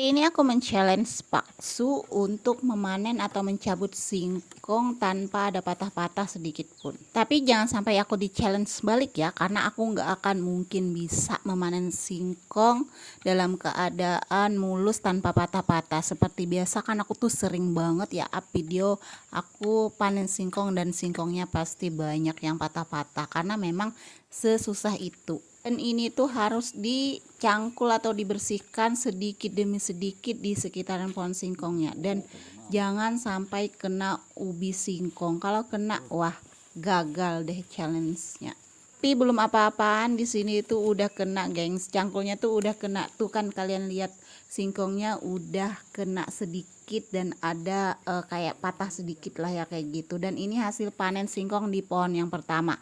Ini aku men-challenge Paksu untuk memanen atau mencabut singkong tanpa ada patah-patah sedikit pun. Tapi jangan sampai aku di-challenge balik ya, karena aku nggak akan mungkin bisa memanen singkong dalam keadaan mulus tanpa patah-patah. Seperti biasa kan aku tuh sering banget ya up video aku panen singkong dan singkongnya pasti banyak yang patah-patah karena memang sesusah itu. Dan ini tuh harus dicangkul atau dibersihkan sedikit demi sedikit di sekitaran pohon singkongnya, dan jangan sampai kena ubi singkong. Kalau kena, wah, gagal deh challenge-nya. Tapi belum apa-apaan, di sini tuh udah kena, gengs. Cangkulnya tuh udah kena. Tuh kan kalian lihat singkongnya udah kena sedikit dan ada kayak patah sedikit lah ya kayak gitu. Dan ini hasil panen singkong di pohon yang pertama.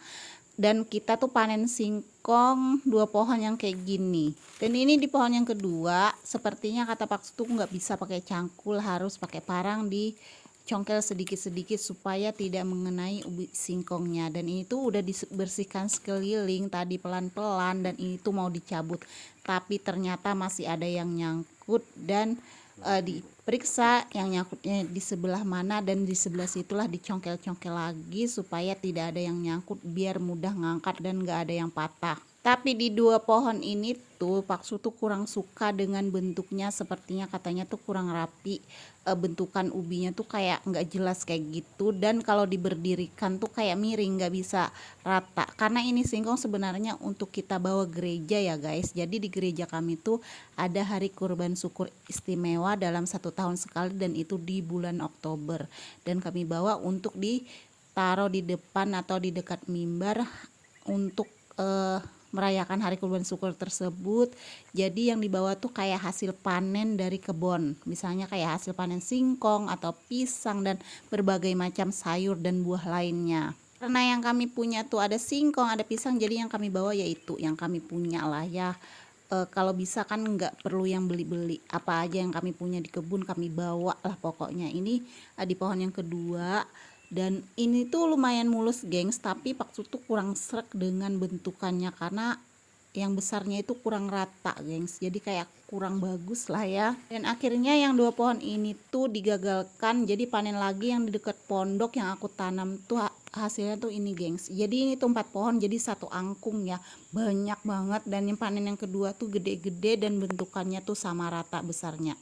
Dan kita tuh panen singkong 2 pohon yang kayak gini. Dan ini di pohon yang kedua, sepertinya kata Paksu tuh nggak bisa pakai cangkul, harus pakai parang dicongkel sedikit-sedikit supaya tidak mengenai ubi singkongnya. Dan ini tuh udah dibersihkan sekeliling tadi pelan-pelan, dan ini tuh mau dicabut. Tapi ternyata masih ada yang nyangkut, dan diperiksa yang nyangkutnya di sebelah mana, dan di sebelah situlah dicongkel-congkel lagi supaya tidak ada yang nyangkut biar mudah ngangkat dan gak ada yang patah. Tapi di 2 pohon ini tuh Paksu tuh kurang suka dengan bentuknya, sepertinya katanya tuh kurang rapi, bentukan ubinya tuh kayak nggak jelas kayak gitu, dan kalau diberdirikan tuh kayak miring, nggak bisa rata. Karena ini singkong sebenarnya untuk kita bawa gereja ya guys. Jadi di gereja kami tuh ada hari kurban syukur istimewa dalam 1 tahun sekali, dan itu di bulan Oktober, dan kami bawa untuk ditaruh di depan atau di dekat mimbar untuk merayakan hari kurban syukur tersebut. Jadi yang dibawa tuh kayak hasil panen dari kebun, misalnya kayak hasil panen singkong atau pisang dan berbagai macam sayur dan buah lainnya. Karena yang kami punya tuh ada singkong, ada pisang, jadi yang kami bawa yaitu yang kami punya lah ya. Kalau bisa kan nggak perlu yang beli-beli, apa aja yang kami punya di kebun kami bawa lah pokoknya. Ini di pohon yang kedua, dan ini tuh lumayan mulus gengs, tapi Paksu tuh kurang srek dengan bentukannya karena yang besarnya itu kurang rata gengs, jadi kayak kurang bagus lah ya. Dan akhirnya yang 2 pohon ini tuh digagalkan, jadi panen lagi yang di dekat pondok yang aku tanam tuh hasilnya tuh ini gengs. Jadi ini tuh 4 pohon jadi 1 angkung ya, banyak banget. Dan yang panen yang kedua tuh gede-gede dan bentukannya tuh sama rata besarnya.